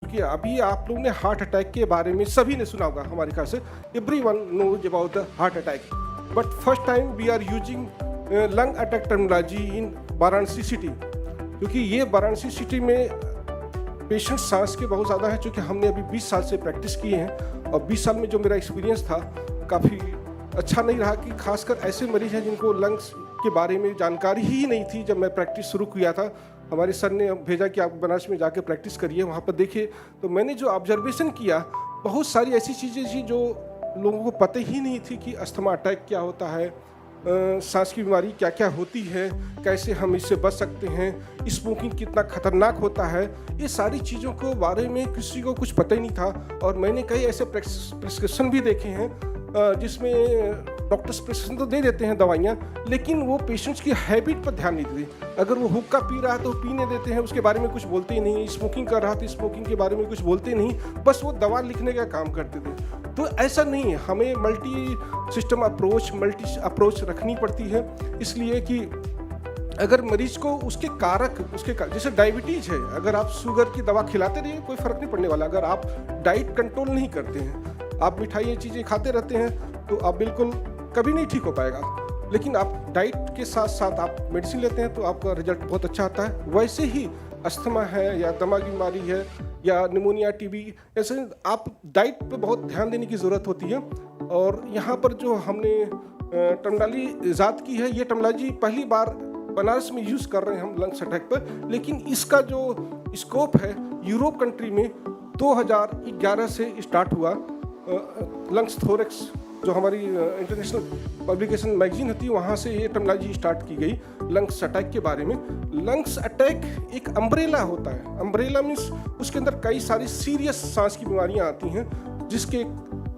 कि अभी आप लोगों ने हार्ट अटैक के बारे में सभी ने सुना होगा, हमारे ख्याल से everyone knows about the heart attack, but first time we are using lung attack terminology in Varanasi city, क्योंकि ये वाराणसी सिटी में पेशेंट सांस के बहुत ज़्यादा हैं, चूँकि हमने अभी 20 साल से प्रैक्टिस किए हैं और 20 साल में जो मेरा एक्सपीरियंस था काफ़ी अच्छा नहीं रहा, कि खासकर ऐसे मरीज हैं जिनको लंग्स के बारे में जानकारी ही नहीं थी। जब मैं प्रैक्टिस शुरू किया था, हमारे सर ने भेजा कि आप बनारस में जाके प्रैक्टिस करिए, वहाँ पर देखिए, तो मैंने जो ऑब्जर्वेशन किया, बहुत सारी ऐसी चीज़ें थी जो लोगों को पता ही नहीं थी कि अस्थमा अटैक क्या होता है, सांस की बीमारी क्या क्या होती है, कैसे हम इससे बच सकते हैं, स्मोकिंग कितना खतरनाक होता है, ये सारी चीज़ों को बारे में किसी को कुछ पता ही नहीं था। और मैंने कई ऐसे प्रिस्क्रिप्शन भी देखे हैं जिसमें डॉक्टर्स प्रिस्क्रिप्शन तो दे देते हैं दवाइयाँ, लेकिन वो पेशेंट्स की हैबिट पर ध्यान नहीं देते। अगर वो हुक्का पी रहा है तो पीने देते हैं, उसके बारे में कुछ बोलते ही नहीं, स्मोकिंग कर रहा तो स्मोकिंग के बारे में कुछ बोलते नहीं, बस वो दवा लिखने का काम करते थे। तो ऐसा नहीं है, हमें मल्टी सिस्टम अप्रोच रखनी पड़ती है, इसलिए कि अगर मरीज को उसके कारक जैसे डायबिटीज़ है, अगर आप शुगर की दवा खिलाते रहिए कोई फ़र्क नहीं पड़ने वाला। अगर आप डाइट कंट्रोल नहीं करते हैं, आप मिठाई चीज़ें खाते रहते हैं, तो आप बिल्कुल कभी नहीं ठीक हो पाएगा। लेकिन आप डाइट के साथ साथ आप मेडिसिन लेते हैं तो आपका रिजल्ट बहुत अच्छा आता है। वैसे ही अस्थमा है या दमा की बीमारी है या निमोनिया, टीबी, ऐसे आप डाइट पे बहुत ध्यान देने की ज़रूरत होती है। और यहाँ पर जो हमने टर्मिनोलॉजी ईजाद की है, ये टर्मिनोलॉजी पहली बार बनारस में यूज़ कर रहे हैं हम लंग्स अटैक पर, लेकिन इसका जो स्कोप है यूरोप कंट्री में 2011 से स्टार्ट हुआ। लंग्स थोरेक्स जो हमारी इंटरनेशनल पब्लिकेशन मैगजीन होती है, वहाँ से ये टर्मिनोलॉजी स्टार्ट की गई लंग्स अटैक के बारे में। लंग्स अटैक एक अम्ब्रेला होता है, अम्ब्रेला मीन्स उसके अंदर कई सारी सीरियस सांस की बीमारियाँ आती हैं जिसके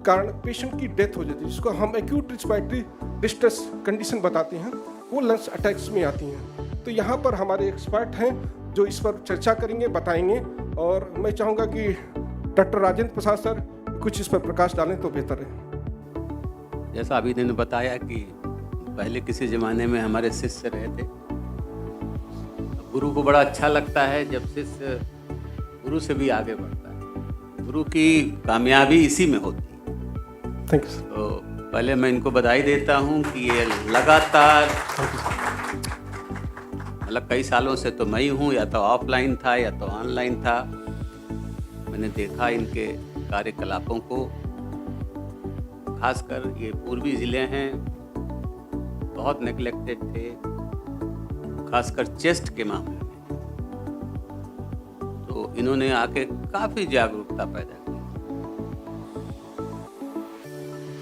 कारण पेशेंट की डेथ हो जाती है, जिसको हम एक्यूट रिस्पिरेटरी डिस्ट्रेस कंडीशन बताते हैं, वो लंग्स अटैक्स में आती हैं। तो यहाँ पर हमारे एक्सपर्ट हैं जो इस पर चर्चा करेंगे, बताएंगे, और मैं चाहूँगा कि डॉक्टर राजेंद्र प्रसाद सर कुछ इस पर प्रकाश डालें तो बेहतर है। जैसा अभी ने बताया कि पहले किसी ज़माने में हमारे शिष्य रहे थे, गुरु को बड़ा अच्छा लगता है जब शिष्य गुरु से भी आगे बढ़ता है। गुरु की कामयाबी इसी में होती है। Thank you sir. तो पहले मैं इनको बधाई देता हूँ कि ये लगातार, मतलब कई सालों से तो मैं ही हूँ, या तो ऑफलाइन था या तो ऑनलाइन था, मैंने देखा इनके कार्यकलापों को। खासकर ये पूर्वी ज़िले हैं, बहुत नेग्लेक्टेड थे, खासकर चेस्ट के मामले में, तो इन्होंने आके काफ़ी जागरूकता पैदा की।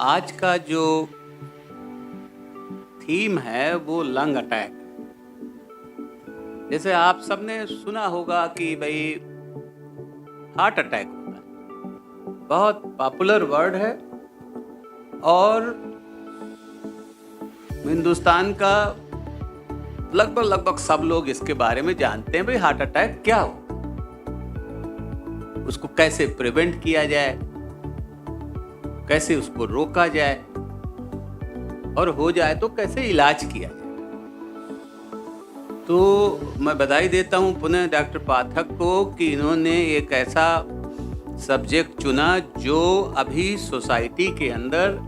आज का जो थीम है वो लंग अटैक। जैसे आप सबने सुना होगा कि भाई हार्ट अटैक होता है, बहुत पॉपुलर वर्ड है, और हिंदुस्तान का लगभग सब लोग इसके बारे में जानते हैं भाई हार्ट अटैक क्या हो, उसको कैसे प्रिवेंट किया जाए, कैसे उसको रोका जाए, और हो जाए तो कैसे इलाज किया जाए। तो मैं बधाई देता हूं पुनः डॉक्टर पाठक को कि इन्होंने एक ऐसा सब्जेक्ट चुना जो अभी सोसाइटी के अंदर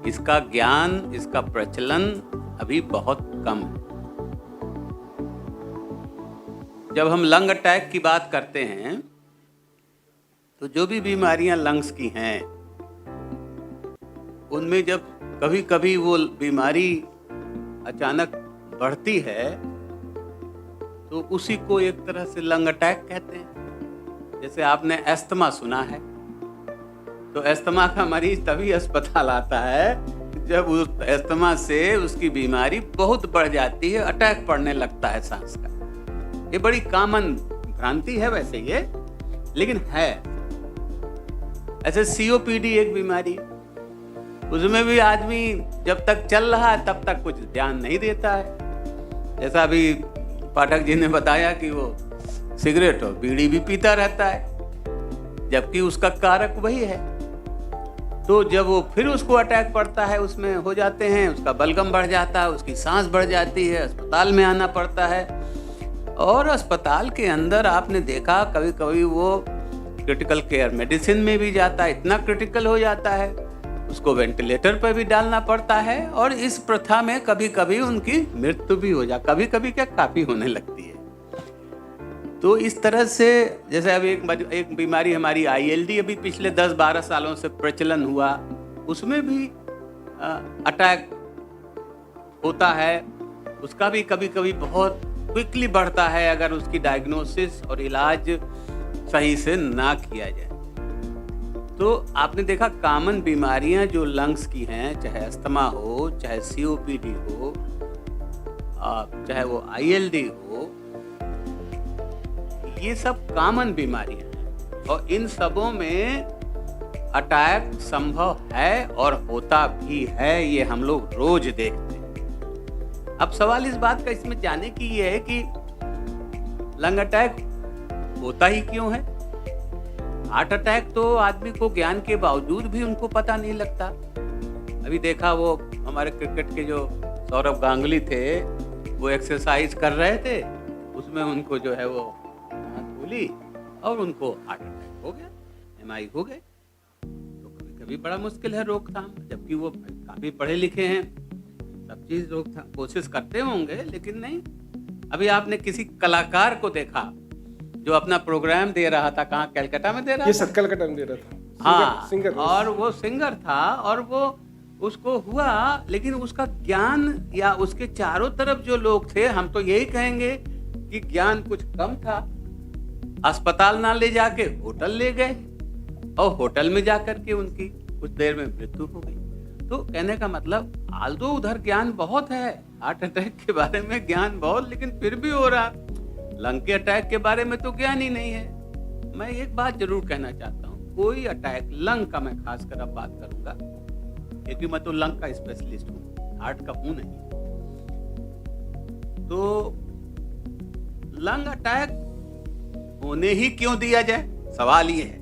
इसका ज्ञान, इसका प्रचलन अभी बहुत कम है। जब हम लंग अटैक की बात करते हैं तो जो भी बीमारियां लंग्स की हैं, उनमें जब कभी कभी वो बीमारी अचानक बढ़ती है तो उसी को एक तरह से लंग अटैक कहते हैं। जैसे आपने अस्थमा सुना है, तो अस्थमा का मरीज तभी अस्पताल आता है जब उस अस्थमा से उसकी बीमारी बहुत बढ़ जाती है, अटैक पड़ने लगता है सांस का। ये बड़ी कॉमन भ्रांति है वैसे ये, लेकिन है। ऐसे सीओपीडी एक बीमारी है, उसमें भी आदमी जब तक चल रहा है तब तक कुछ ध्यान नहीं देता है। जैसा अभी पाठक जी ने बताया कि वो सिगरेट और बीड़ी भी पीता रहता है, जबकि उसका कारक वही है। तो जब वो फिर उसको अटैक पड़ता है, उसमें हो जाते हैं, उसका बलगम बढ़ जाता है, उसकी सांस बढ़ जाती है, अस्पताल में आना पड़ता है, और अस्पताल के अंदर आपने देखा कभी कभी वो क्रिटिकल केयर मेडिसिन में भी जाता है, इतना क्रिटिकल हो जाता है उसको वेंटिलेटर पर भी डालना पड़ता है, और इस प्रथा में कभी कभी उनकी मृत्यु भी हो जाती, कभी कभी क्या काफी होने लगती है। तो इस तरह से जैसे अभी एक बीमारी हमारी ILD अभी पिछले 10-12 सालों से प्रचलन हुआ, उसमें भी अटैक होता है, उसका भी कभी कभी बहुत क्विकली बढ़ता है अगर उसकी डायग्नोसिस और इलाज सही से ना किया जाए। तो आपने देखा कॉमन बीमारियां जो लंग्स की हैं, चाहे अस्थमा हो, चाहे COPD हो, चाहे वो ILD हो, ये सब कॉमन बीमारियां हैं और इन सबों में अटैक संभव है और होता भी है, ये हम लोग रोज देखते हैं। अब सवाल इस बात का इसमें जाने की ये है कि लंग अटैक होता ही क्यों है। हार्ट अटैक तो आदमी को ज्ञान के बावजूद भी उनको पता नहीं लगता। अभी देखा वो हमारे क्रिकेट के जो सौरभ गांगुली थे, वो एक्सरसाइज कर रहे थे, उसमें उनको जो है वो हाथ फूली और उनको हार्ट अटैक हो गया, MI हो गए। तो कभी कभी बड़ा मुश्किल है रोकथाम, जबकि वो काफी पढ़े लिखे हैं, सब चीज रोकथाम कोशिश करते होंगे, लेकिन नहीं। अभी आपने किसी कलाकार को देखा जो अपना प्रोग्राम दे रहा था, कहाँ, कलकत्ता में दे रहा था? सर कलकत्ता में दे रहा था। हाँ, सिंगर और वो सिंगर था और वो उसको हुआ, लेकिन उसका ज्ञान या उसके चारों तरफ जो लोग थे, हम तो यही कहेंगे कि ज्ञान कुछ कम था। अस्पताल ना ले जाके होटल ले गए और होटल में जाकर के उनकी कुछ देर में मृत्यु हो गई। तो कहने का मतलब आल्दो उधर ज्ञान बहुत है, हार्ट अटैक के बारे में ज्ञान बहुत, लेकिन फिर भी हो रहा। लंग के अटैक के बारे में तो ज्ञान ही नहीं है। मैं एक बात जरूर कहना चाहता हूँ, कोई अटैक, लंग का मैं खासकर अब बात करूंगा क्योंकि मैं तो लंग का स्पेशलिस्ट हूँ, हार्ट का हूं नहीं। तो लंग अटैक होने ही क्यों दिया जाए, सवाल ये है।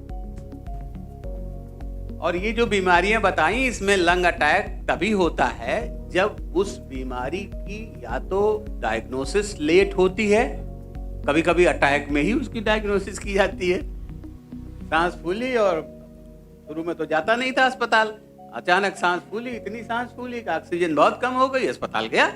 और ये जो बीमारियां बताई, इसमें लंग अटैक तभी होता है जब उस बीमारी की या तो डायग्नोसिस लेट होती है, कभी कभी अटैक में ही उसकी डायग्नोसिस की जाती है। सांस फूली और शुरू में तो जाता नहीं था अस्पताल, अचानक सांस फूली, इतनी सांस फूली कि ऑक्सीजन बहुत कम हो गई, अस्पताल गया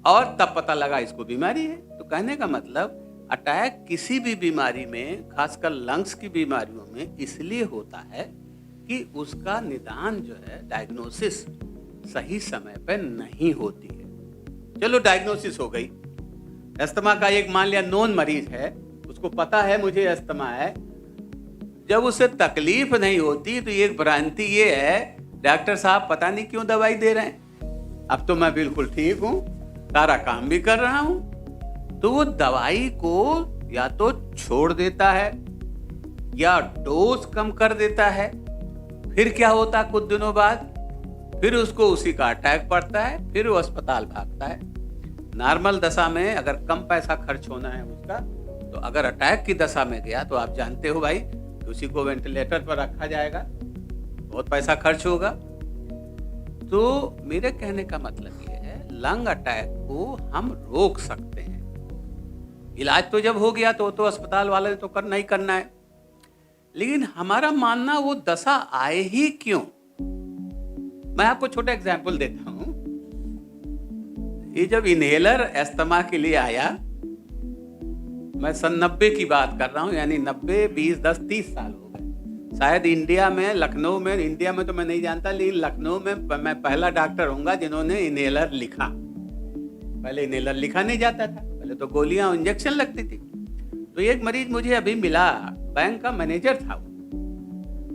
और तब पता लगा इसको बीमारी है। तो कहने का मतलब अटैक किसी भी बीमारी में, खासकर लंग्स की बीमारियों में इसलिए होता है कि उसका निदान जो है, डायग्नोसिस सही समय पर नहीं होती है। चलो डायग्नोसिस हो गई, अस्थमा का एक मान लिया नोन मरीज है, उसको पता है मुझे अस्थमा है, जब उसे तकलीफ नहीं होती तो एक भ्रांति ये है, डॉक्टर साहब पता नहीं क्यों दवाई दे रहे हैं, अब तो मैं बिल्कुल ठीक हूं, सारा काम भी कर रहा हूं। तो वो दवाई को या तो छोड़ देता है या डोज कम कर देता है। फिर क्या होता कुछ दिनों बाद, फिर उसको उसी का अटैक पड़ता है, फिर वो अस्पताल भागता है। नॉर्मल दशा में अगर कम पैसा खर्च होना है उसका, तो अगर अटैक की दशा में गया तो आप जानते हो भाई, उसी को वेंटिलेटर पर रखा जाएगा, बहुत पैसा खर्च होगा। तो मेरे कहने का मतलब ये है, लंग अटैक को हम रोक सकते हैं। इलाज तो जब हो गया तो अस्पताल वाले तो करना ही करना है, लेकिन हमारा मानना वो दशा आए ही क्यों। मैं आपको छोटा एग्जाम्पल देता हूं। ये जब इनहेलर अस्थमा के लिए आया, मैं सन 90 की बात कर रहा हूं, यानी 90, 20, 10, 30 साल हो गए। शायद इंडिया में, लखनऊ में, इंडिया में तो मैं नहीं जानता, लेकिन लखनऊ में मैं पहला डॉक्टर होऊंगा जिन्होंने इनहेलर लिखा। पहले इनहेलर लिखा नहीं जाता था, पहले तो गोलियां, इंजेक्शन लगती थी। तो एक मरीज मुझे अभी मिला, बैंक का मैनेजर था वो,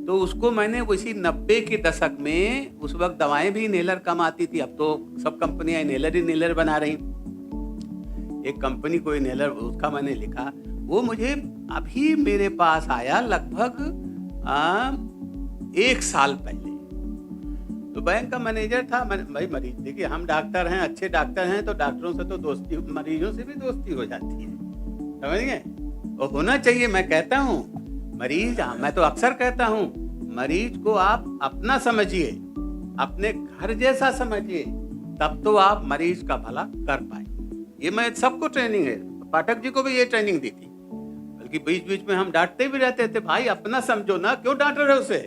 तो उसको मैंने उसी 90 के दशक में, उस वक्त दवाएं भी इनहेलर कम आती थी, अब तो सब कंपनियां इनहेलर बना रही। एक कंपनी को इनहेलर, उसका मैंने लिखा, वो मुझे अभी मेरे पास आया लगभग 1 साल पहले। तो बैंक का मैनेजर था। भाई मरीज, देखिए हम डॉक्टर हैं, अच्छे डॉक्टर हैं, तो डॉक्टरों से तो दोस्ती, मरीजों से भी दोस्ती हो जाती है, समझ गए? और होना चाहिए। मैं कहता हूँ मरीज, मैं तो अक्सर कहता हूँ, मरीज को आप अपना समझिए, अपने घर जैसा समझिए, तब तो आप मरीज का भला कर पाए। ये मैं सबको ट्रेनिंग है, पाठक जी को भी ये ट्रेनिंग दी थी, बल्कि बीच बीच में हम डांटते भी रहते थे, भाई अपना समझो ना, क्यों डांट रहे हो उसे,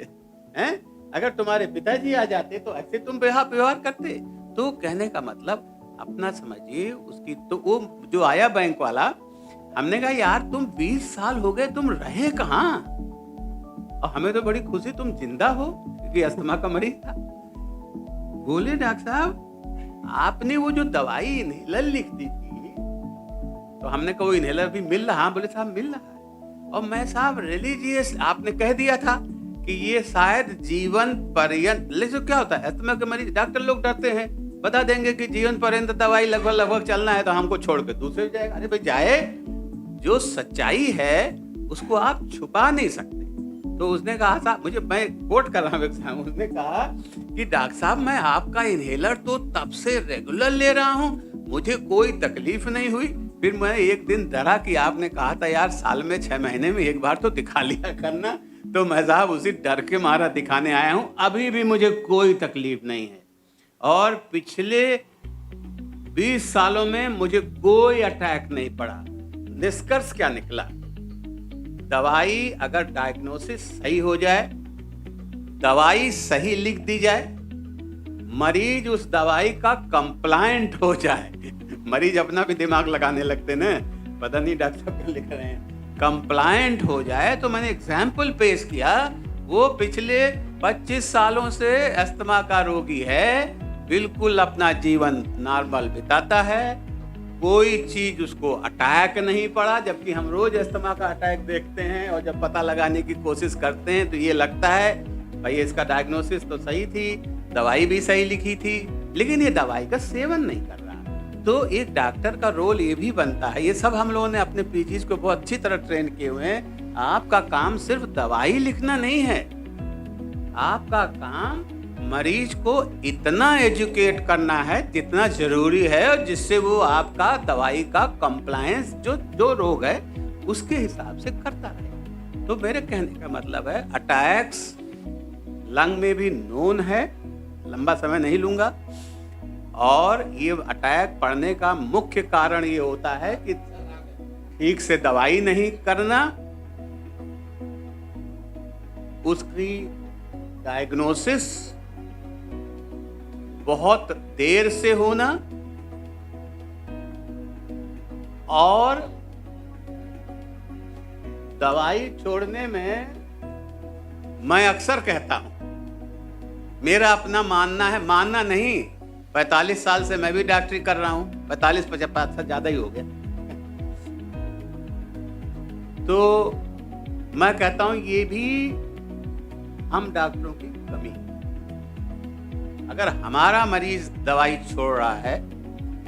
हैं? अगर तुम्हारे पिताजी आ जाते तो ऐसे तुम व्यवहार करते। तो कहने का मतलब अपना समझिए उसकी। तो वो जो आया बैंक वाला, हमने कहा यार तुम 20 साल हो गए, तुम रहे कहाँ? और हमें तो बड़ी खुशी तुम जिंदा हो, क्योंकि अस्थमा का मरीज था। बोले डॉक्टर साहब आपने वो जो दवाई इनहेलर लिख दी थी, तो हमने कहा वो इनहेलर भी मिल रहा? बोले साहब मिल रहा है। और मैं साहब रिलीजियस, आपने कह दिया था कि ये शायद जीवन पर्यंत, लेकिन क्या होता है अस्थमा के मरीज, डॉक्टर लोग डरते हैं, बता देंगे कि जीवन पर्यंत दवाई लगभग चलना है, तो हमको छोड़ के दूसरे जाएगा। अरे भाई जाए, जो सच्चाई है उसको आप छुपा नहीं सकते। तो उसने कहा साहब, मुझे, मैं कोट कर रहा हूँ, उसने कहा कि डॉक्टर साहब मैं आपका इनहेलर तो तब से रेगुलर ले रहा हूँ, मुझे कोई तकलीफ नहीं हुई। फिर मैं एक दिन डरा कि आपने कहा था यार साल में 6 महीने में एक बार तो दिखा लिया करना, तो मैं साहब उसी डर के मारा दिखाने आया हूँ। अभी भी मुझे कोई तकलीफ नहीं है, और पिछले 20 सालों में मुझे कोई अटैक नहीं पड़ा। निष्कर्ष क्या निकला? दवाई अगर डायग्नोसिस सही हो जाए, दवाई सही लिख दी जाए, मरीज उस दवाई का कंप्लायंट हो जाए। मरीज अपना भी दिमाग लगाने लगते ना, पता नहीं डॉक्टर साहब क्या लिख रहे हैं, कंप्लायंट हो जाए। तो मैंने एग्जाम्पल पेश किया, वो पिछले 25 सालों से अस्थमा का रोगी है, बिल्कुल अपना जीवन नॉर्मल बिताता है, कोई चीज उसको अटैक नहीं पड़ा। जबकि हम रोज अस्थमा का अटैक देखते हैं, और जब पता लगाने की कोशिश करते हैं तो ये लगता है भाई इसका डायग्नोसिस तो सही थी, दवाई भी सही लिखी थी, लेकिन ये दवाई का सेवन नहीं कर रहा। तो एक डॉक्टर का रोल ये भी बनता है, ये सब हम लोगों ने अपने पीजीज को बहुत अच्छी तरह ट्रेन किए हुए हैं। आपका काम सिर्फ दवाई लिखना नहीं है, आपका काम मरीज को इतना एजुकेट करना है जितना जरूरी है, और जिससे वो आपका दवाई का कंप्लायंस जो रोग है उसके हिसाब से करता रहे। तो मेरे कहने का मतलब है अटैक्स लंग में भी नोन है, लंबा समय नहीं लूंगा, और ये अटैक पड़ने का मुख्य कारण ये होता है कि ठीक से दवाई नहीं करना, उसकी डायग्नोसिस बहुत देर से होना, और दवाई छोड़ने में, मैं अक्सर कहता हूं, मेरा अपना मानना है, मानना नहीं, 45 साल से मैं भी डॉक्टरी कर रहा हूं, 45-50 साल ज्यादा ही हो गया, तो मैं कहता हूं ये भी हम डॉक्टरों की कमी है। अगर हमारा मरीज दवाई छोड़ रहा है,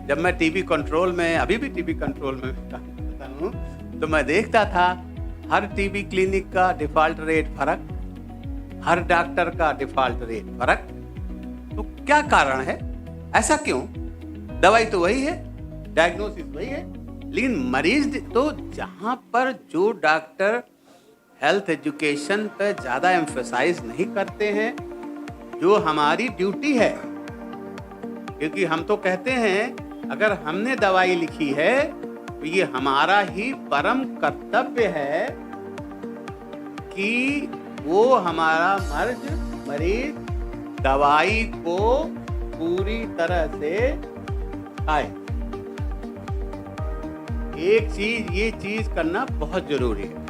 जब मैं टीबी कंट्रोल में, अभी भी टीबी कंट्रोल में काम करता हूं, तो मैं देखता था हर टीबी क्लिनिक का डिफॉल्ट रेट फर्क, हर डॉक्टर का डिफॉल्ट रेट फर्क। तो क्या कारण है? ऐसा क्यों? दवाई तो वही है, डायग्नोसिस वही है, लेकिन मरीज तो, जहां पर जो डॉक्टर हेल्थ एजुकेशन पे ज्यादा एम्फसाइज नहीं करते हैं, जो हमारी ड्यूटी है, क्योंकि हम तो कहते हैं अगर हमने दवाई लिखी है तो ये हमारा ही परम कर्तव्य है कि वो हमारा मरीज दवाई को पूरी तरह से खाए। ये चीज करना बहुत जरूरी है,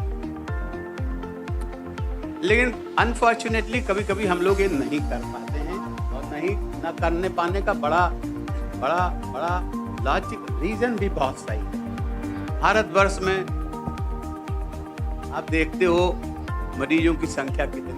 लेकिन अनफॉर्चुनेटली कभी कभी हम लोग ये नहीं कर पाते हैं, और न करने पाने का बड़ा लॉजिक रीजन भी बहुत सही है। भारतवर्ष में आप देखते हो मरीजों की संख्या कितनी